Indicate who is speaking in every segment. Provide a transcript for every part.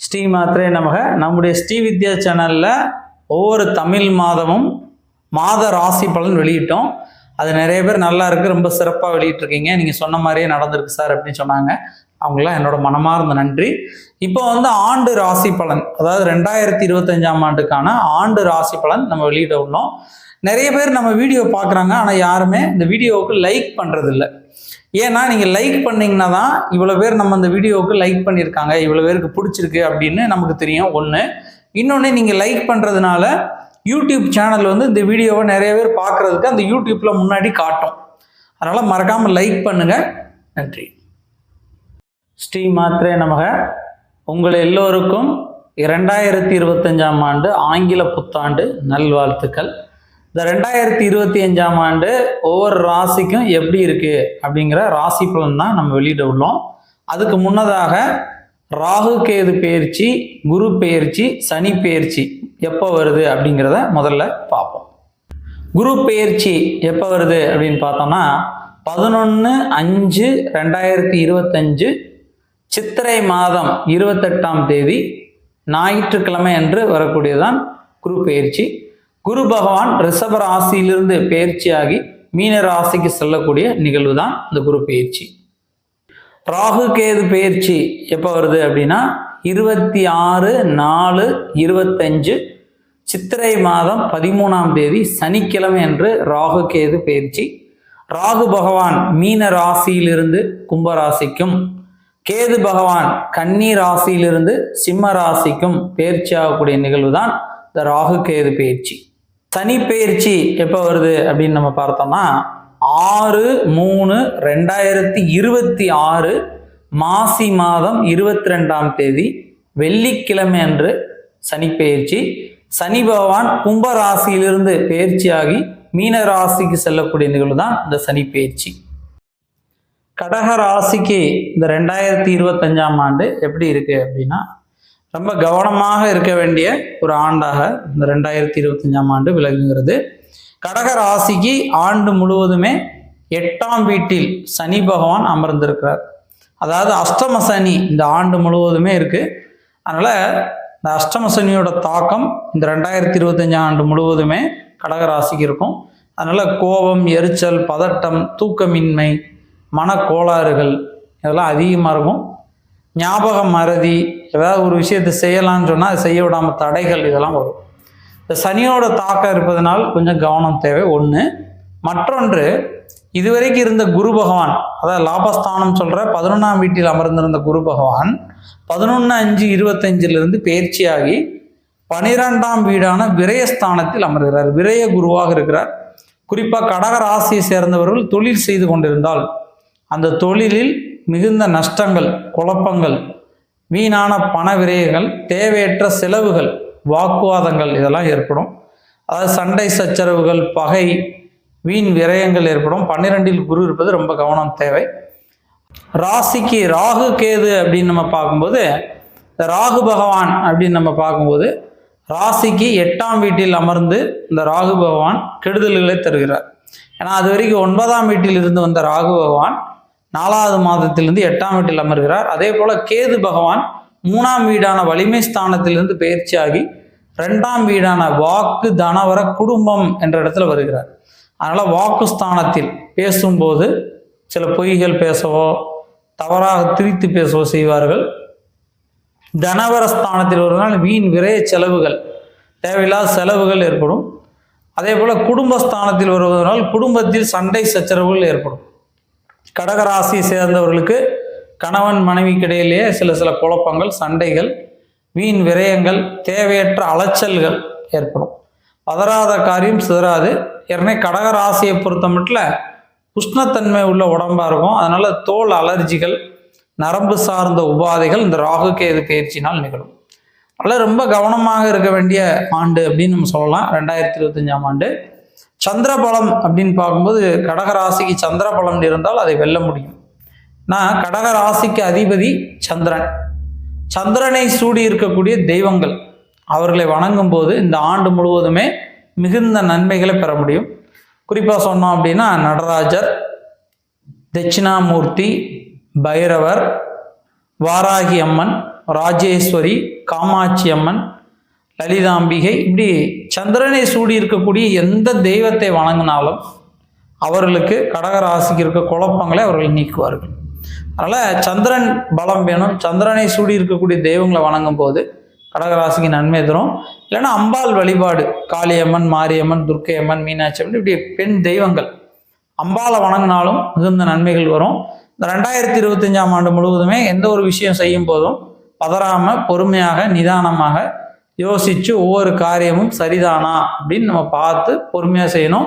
Speaker 1: ஸ்ரீ மாத்ரே நமக. நம்முடைய ஸ்ரீ வித்யா சேனலில் ஒவ்வொரு தமிழ் மாதமும் மாத ராசி பலன் வெளியிட்டோம். அது நிறைய பேர் நல்லா இருக்குது, ரொம்ப சிறப்பாக வெளியிட்டிருக்கீங்க, நீங்கள் சொன்ன மாதிரியே நடந்திருக்கு சார் அப்படின்னு சொன்னாங்க. அவங்களாம் என்னோட மனமார்ந்த நன்றி. இப்போ ஆண்டு ராசி பலன், அதாவது 2025ஆம் ஆண்டுக்கான ஆண்டு ராசி பலன் நம்ம வெளியிட உள்ளோம். நிறைய பேர் நம்ம வீடியோ பார்க்குறாங்க, ஆனால் யாருமே இந்த வீடியோவுக்கு லைக் பண்ணுறதில்ல. ஏன்னா நீங்கள் லைக் பண்ணிங்கன்னா தான் இவ்வளோ பேர் நம்ம இந்த வீடியோவுக்கு லைக் பண்ணியிருக்காங்க, இவ்வளோ பேருக்கு பிடிச்சிருக்கு அப்படின்னு நமக்கு தெரியும். ஒன்று. இன்னொன்று, நீங்கள் லைக் பண்ணுறதுனால யூடியூப் சேனல் இந்த வீடியோவை நிறைய பேர் பார்க்குறதுக்கு அந்த யூடியூப்பில் முன்னாடி காட்டும். அதனால் மறக்காமல் லைக் பண்ணுங்கள். நன்றி. ஸ்ரீ மாத்ரே நமக. உங்கள் எல்லோருக்கும் 2025ஆம் ஆண்டு ஆங்கில புத்தாண்டு நல்வாழ்த்துக்கள். இந்த 2025ஆம் ஆண்டு ஒவ்வொரு ராசிக்கும் எப்படி இருக்குது அப்படிங்கிற ராசி பலன் தான் நம்ம வெளியிட உள்ளோம். அதுக்கு முன்னதாக ராகு கேது பெயர்ச்சி, குரு பெயர்ச்சி, சனி பெயர்ச்சி எப்போ வருது அப்படிங்கிறத முதல்ல பார்ப்போம். குரு பெயர்ச்சி எப்போ வருது அப்படின்னு பார்த்தோம்னா 11/5/2025 சித்திரை மாதம் 28ஆம் தேதி ஞாயிற்றுக்கிழமை அன்று வரக்கூடியதான் குரு பெயர்ச்சி. குரு பகவான் ரிஷப ராசியிலிருந்து பெயர்ச்சியாகி மீன ராசிக்கு செல்லக்கூடிய நிகழ்வு தான் இந்த குரு பெயர்ச்சி. ராகு கேது பெயர்ச்சி எப்போ வருது அப்படின்னா 26/4/25 சித்திரை மாதம் 13ஆம் தேதி சனிக்கிழமை அன்று ராகு கேது பெயர்ச்சி. ராகு பகவான் மீன ராசியிலிருந்து கும்ப ராசிக்கும், கேது பகவான் கன்னி ராசியிலிருந்து சிம்ம ராசிக்கும் பெயர்ச்சி ஆகக்கூடிய நிகழ்வு தான் இந்த ராகு கேது பெயர்ச்சி. சனி பெயர்ச்சி எப்போ வருது அப்படின்னு நம்ம பார்த்தோம்னா 6/3/2026 மாசி மாதம் 22ஆம் தேதி வெள்ளிக்கிழமை அன்று சனி பெயர்ச்சி. சனி பகவான் கும்ப ராசியிலிருந்து பெயர்ச்சியாகி மீன ராசிக்கு செல்லக்கூடிய நிகழ்வு தான் இந்த சனி பெயர்ச்சி. கடக ராசிக்கு இந்த 2025ஆம் ஆண்டு எப்படி இருக்கு அப்படின்னா ரொம்ப கவனமாக இருக்க வேண்டிய ஒரு ஆண்டாக இந்த 2025ஆம் ஆண்டு விளங்குகிறது. கடக ராசிக்கு ஆண்டு முழுவதுமே 8ஆம் வீட்டில் சனி பகவான் அமர்ந்திருக்கிறார். அதாவது அஷ்டம சனி இந்த ஆண்டு முழுவதுமே இருக்கு. அதனால இந்த அஷ்டம சனியோட தாக்கம் இந்த 2025ஆம் ஆண்டு முழுவதுமே கடக ராசிக்கு இருக்கும். அதனால கோபம், எரிச்சல், பதட்டம், தூக்கமின்மை, மனக்கோளாறுகள் இதெல்லாம் அதிகமாக இருக்கும். ஞாபகம் மறதி, ஏதாவது ஒரு விஷயத்தை செய்யலாம்னு சொன்னால் அதை செய்ய விடாமல் தடைகள் இதெல்லாம் வரும். இந்த சனியோட தாக்கம் இருப்பதனால் கொஞ்சம் கவனம் தேவை. ஒன்று. மற்றொன்று, இதுவரைக்கும் இருந்த குரு பகவான், அதாவது லாபஸ்தானம் சொல்கிற 11ஆம் வீட்டில் அமர்ந்திருந்த குரு பகவான் 11/5/25 பெயர்ச்சியாகி 12ஆம் வீடான விரயஸ்தானத்தில் அமர்கிறார். விரய குருவாக இருக்கிறார். குறிப்பாக கடக ராசியை சேர்ந்தவர்கள் தொழில் செய்து கொண்டிருந்தால் அந்த தொழிலில் மிகுந்த நஷ்டங்கள், குழப்பங்கள், வீணான பண விரயங்கள், தேவையற்ற செலவுகள், வாக்குவாதங்கள் இதெல்லாம் ஏற்படும். அதாவது சண்டை சச்சரவுகள், பகை, வீண் விரயங்கள் ஏற்படும். 12இல் குரு இருப்பது ரொம்ப கவனம் தேவை. ராசிக்கு ராகு கேது அப்படின்னு நம்ம பார்க்கும்போது, இந்த ராகு பகவான் அப்படின்னு நம்ம பார்க்கும்போது ராசிக்கு 8ஆம் வீட்டில் அமர்ந்து இந்த ராகு பகவான் கெடுதல்களை தருகிறார். ஏன்னா அது வரைக்கும் 9ஆம் வீட்டில் இருந்து வந்த ராகு பகவான் 4வது மாதத்திலிருந்து 8ஆம் வீட்டில் அமர்கிறார். அதே போல கேது பகவான் 3ஆம் வீடான வலிமை ஸ்தானத்திலிருந்து பெயர்ச்சியாகி 2ஆம் வீடான வாக்கு, தனவர, குடும்பம் என்ற இடத்துல வருகிறார். அதனால வாக்கு ஸ்தானத்தில் பேசும்போது சில பொய்கள் பேசவோ தவறாக திரித்து பேசவோ செய்வார்கள். தனவர ஸ்தானத்தில் வருவதனால் வீண் விரய செலவுகள், தேவையில்லாத செலவுகள் ஏற்படும். அதே போல குடும்பஸ்தானத்தில் வருவதனால் குடும்பத்தில் சண்டை சச்சரவுகள் ஏற்படும். கடகராசியை சேர்ந்தவர்களுக்கு கணவன் மனைவிக்கிடையிலேயே சில குழப்பங்கள், சண்டைகள், வீண் விரயங்கள், தேவையற்ற அலைச்சல்கள் ஏற்படும். பதறாத காரியம் சிதறாது. ஏற்கனவே கடகராசியை பொறுத்த மட்டும் உஷ்ணத்தன்மை உள்ள உடம்பாக இருக்கும். அதனால தோல் அலர்ஜிகள், நரம்பு சார்ந்த உபாதைகள் இந்த ராகு கேது பயிற்சினால் நிகழும். அதனால் ரொம்ப கவனமாக இருக்க வேண்டிய ஆண்டு அப்படின்னு நம்ம சொல்லலாம் 2025ஆம் ஆண்டு. சந்திரபலம் அப்படின்னு பார்க்கும்போது கடகராசிக்கு சந்திரபலம் இருந்தால் அதை வெல்ல முடியும். நான் கடகராசிக்கு அதிபதி சந்திரன். சந்திரனை சூடி இருக்கக்கூடிய தெய்வங்கள் அவர்களை வணங்கும் போது இந்த ஆண்டு முழுவதுமே மிகுந்த நன்மைகளை பெற முடியும். குறிப்பாக சொன்னோம் அப்படின்னா நடராஜர், தட்சிணாமூர்த்தி, பைரவர், வாராகி அம்மன், ராஜேஸ்வரி, காமாட்சி அம்மன், லலிதாம்பிகை, இப்படி சந்திரனை சூடி இருக்கக்கூடிய எந்த தெய்வத்தை வணங்கினாலும் அவர்களுக்கு கடகராசிக்கு இருக்க குழப்பங்களை அவர்கள் நீக்குவார்கள். அதனால் சந்திரன் பலம் வேணும். சந்திரனை சூடி இருக்கக்கூடிய தெய்வங்களை வணங்கும் போது கடகராசிக்கு நன்மை தரும். இல்லைன்னா அம்பாள் வழிபாடு, காளியம்மன், மாரியம்மன், துர்க்கையம்மன், மீனாட்சி அம்மன், இப்படி பெண் தெய்வங்கள் அம்பாளை வணங்கினாலும் மிகுந்த நன்மைகள் வரும். இந்த 2025ஆம் ஆண்டு முழுவதுமே எந்த ஒரு விஷயம் செய்யும் போதும் பதறாமல் பொறுமையாக நிதானமாக யோசித்து ஒவ்வொரு காரியமும் சரிதானா அப்படின்னு நம்ம பார்த்து பொறுமையாக செய்யணும்.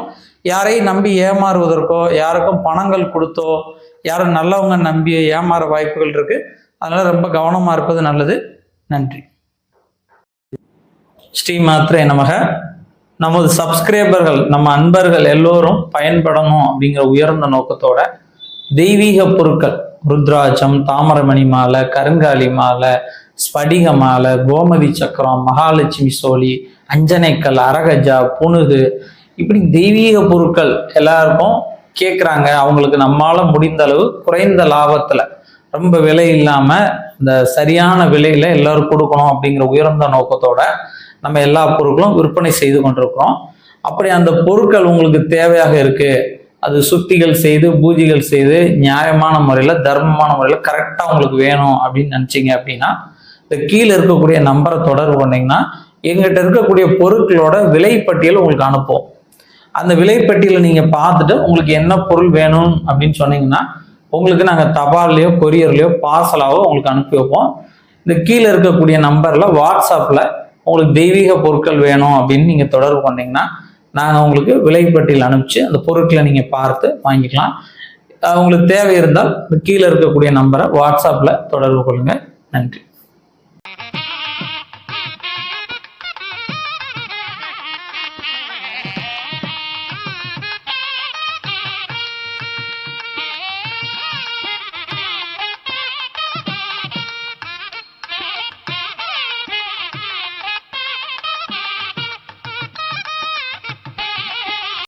Speaker 1: யாரையும் நம்பி ஏமாறுவதற்கோ, யாருக்கும் பணங்கள் கொடுத்தோ, யாரும் நல்லவங்க நம்பி ஏமாற வாய்ப்புகள் இருக்குது. அதனால் ரொம்ப கவனமாக இருப்பது நல்லது. நன்றி. ஸ்ரீமாத்ரே நமக. நமது சப்ஸ்கிரைபர்கள், நம்ம அன்பர்கள் எல்லோரும் பயன்படணும் அப்படிங்கிற உயர்ந்த நோக்கத்தோட தெய்வீக பொருட்கள், ருத்ராட்சம், தாமரமணி மாலை, கருங்காலி மாலை, ஸ்படிக மாலை, கோமதி சக்கரம், மகாலட்சுமி சோழி, அஞ்சனைக்கல், அரகஜா, புனுகு, இப்படி தெய்வீக பொருட்கள் எல்லாருக்கும் கேட்குறாங்க. அவங்களுக்கு நம்மால் முடிந்த அளவு குறைந்த லாபத்தில், ரொம்ப விலை இல்லாமல் இந்த சரியான விலையில் எல்லாரும் கொடுக்கணும் அப்படிங்கிற உயர்ந்த நோக்கத்தோட நம்ம எல்லா பொருட்களும் விற்பனை செய்து கொண்டிருக்கிறோம். அப்படி அந்த பொருட்கள் உங்களுக்கு தேவையாக இருக்குது, அது சுத்திகள் செய்து பூஜைகள் செய்து நியாயமான முறையில் தர்மமான முறையில் கரெக்டாக உங்களுக்கு வேணும் அப்படின்னு நினச்சிங்க அப்படின்னா இந்த கீழே இருக்கக்கூடிய நம்பரை தொடர்பு பண்ணிங்கன்னா எங்கிட்ட இருக்கக்கூடிய பொருட்களோட விலைப்பட்டியல் உங்களுக்கு அனுப்புவோம். அந்த விலைப்பட்டியலை நீங்கள் பார்த்துட்டு உங்களுக்கு என்ன பொருள் வேணும் அப்படின்னு சொன்னீங்கன்னா உங்களுக்கு நாங்கள் தபால்லையோ கொரியர்லையோ பார்சலாவோ உங்களுக்கு அனுப்பி வைப்போம். இந்த கீழே இருக்கக்கூடிய நம்பரில் வாட்ஸ்அப்பில் உங்களுக்கு தெய்வீக பொருட்கள் வேணும் அப்படின்னு நீங்கள் தொடர்பு பண்ணிங்கன்னா நாங்கள் உங்களுக்கு விலைப்பட்டியல் அனுப்பிச்சு அந்த பொருட்களை நீங்கள் பார்த்து வாங்கிக்கலாம். உங்களுக்கு தேவை இருந்தால் கீழே இருக்கக்கூடிய நம்பரை வாட்ஸ்அப்பில் தொடர்பு கொள்ளுங்கள். நன்றி.